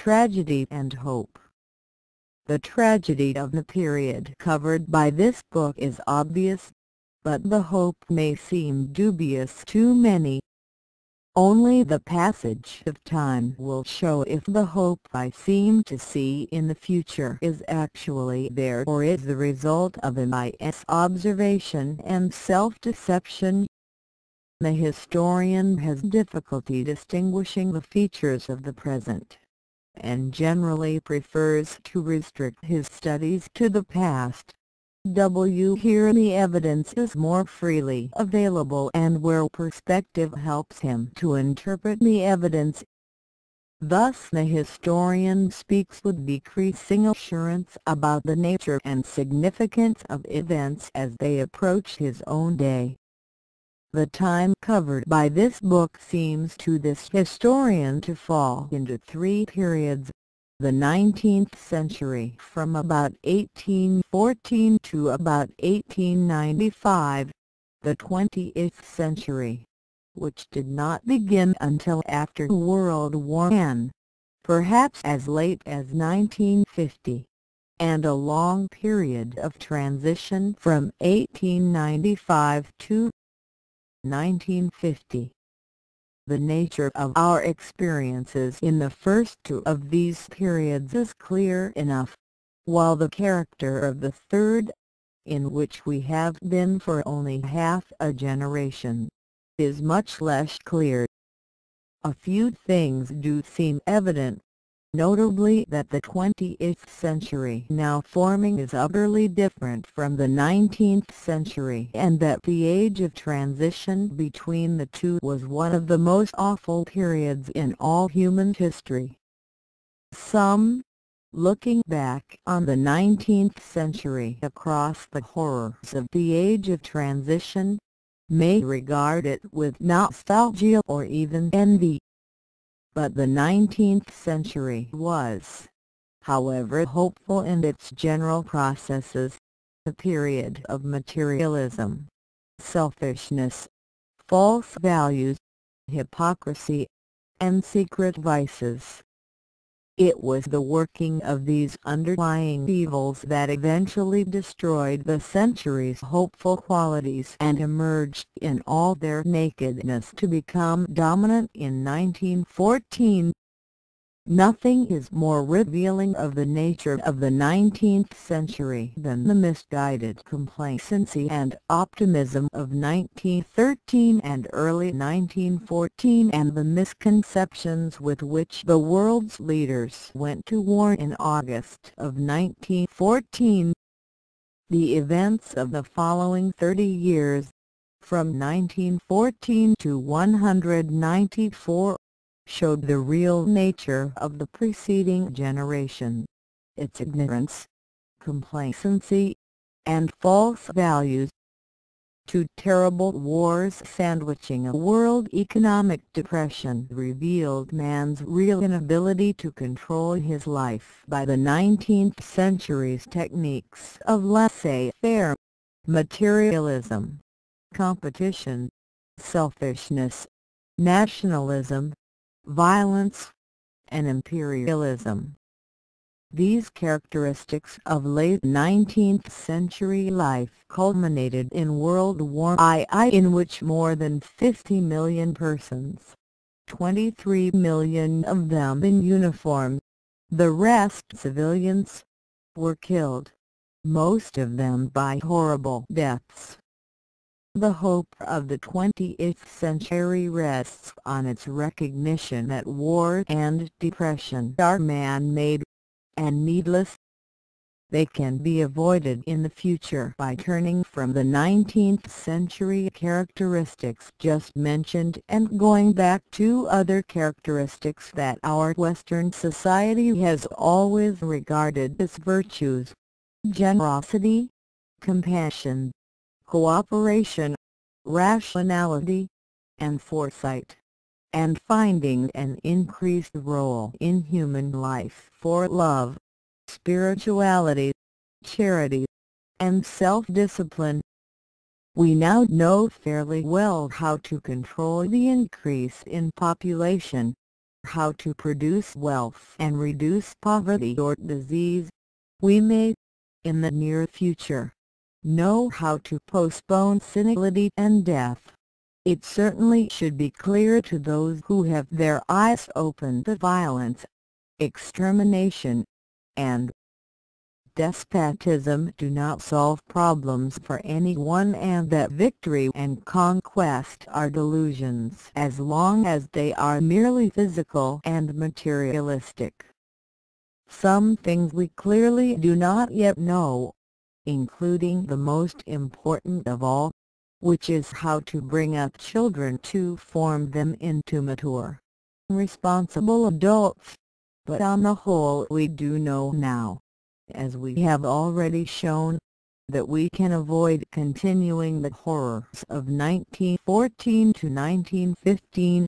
tragedy and hope. The tragedy of the period covered by this book is obvious, but the hope may seem dubious to many. Only the passage of time will show if the hope I seem to see in the future is actually there or is the result of a misobservation and self-deception. The historian has difficulty distinguishing the features of the present, and generally prefers to restrict his studies to the past. Here the evidence is more freely available and where perspective helps him to interpret the evidence. Thus the historian speaks with decreasing assurance about the nature and significance of events as they approach his own day. The time covered by this book seems to this historian to fall into three periods: the 19th century from about 1814 to about 1895, the 20th century, which did not begin until after World War I, perhaps as late as 1950, and a long period of transition from 1895 to 1950. The nature of our experiences in the first two of these periods is clear enough, while the character of the third, in which we have been for only half a generation, is much less clear. A few things do seem evident, notably that the 20th century now forming is utterly different from the 19th century and that the age of transition between the two was one of the most awful periods in all human history. Some, looking back on the 19th century across the horrors of the age of transition, may regard it with nostalgia or even envy. But the 19th century was, however hopeful in its general processes, a period of materialism, selfishness, false values, hypocrisy, and secret vices. It was the working of these underlying evils that eventually destroyed the century's hopeful qualities and emerged in all their nakedness to become dominant in 1914. Nothing is more revealing of the nature of the 19th century than the misguided complacency and optimism of 1913 and early 1914 and the misconceptions with which the world's leaders went to war in August of 1914. The events of the following 30 years, from 1914 to 194, showed the real nature of the preceding generation, its ignorance, complacency, and false values. Two terrible wars sandwiching a world economic depression revealed man's real inability to control his life by the 19th century's techniques of laissez-faire, materialism, competition, selfishness, nationalism, violence, and imperialism. These characteristics of late 19th century life culminated in World War I, in which more than 50 million persons, 23 million of them in uniform, the rest civilians, were killed, most of them by horrible deaths. The hope of the 20th century rests on its recognition that war and depression are man-made and needless. They can be avoided in the future by turning from the 19th century characteristics just mentioned and going back to other characteristics that our Western society has always regarded as virtues: generosity, compassion, cooperation, rationality, and foresight, and finding an increased role in human life for love, spirituality, charity, and self-discipline. We now know fairly well how to control the increase in population, how to produce wealth and reduce poverty or disease, we may, in the near future, know how to postpone senility and death. It certainly should be clear to those who have their eyes open to violence, extermination, and despotism do not solve problems for anyone, and that victory and conquest are delusions as long as they are merely physical and materialistic. Some things we clearly do not yet know, including the most important of all, which is how to bring up children to form them into mature, responsible adults. But on the whole we do know now, as we have already shown, that we can avoid continuing the horrors of 1914 to 1915.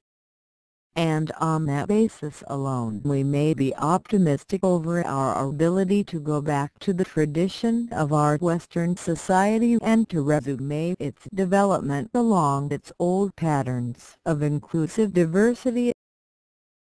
And on that basis alone we may be optimistic over our ability to go back to the tradition of our Western society and to resume its development along its old patterns of inclusive diversity,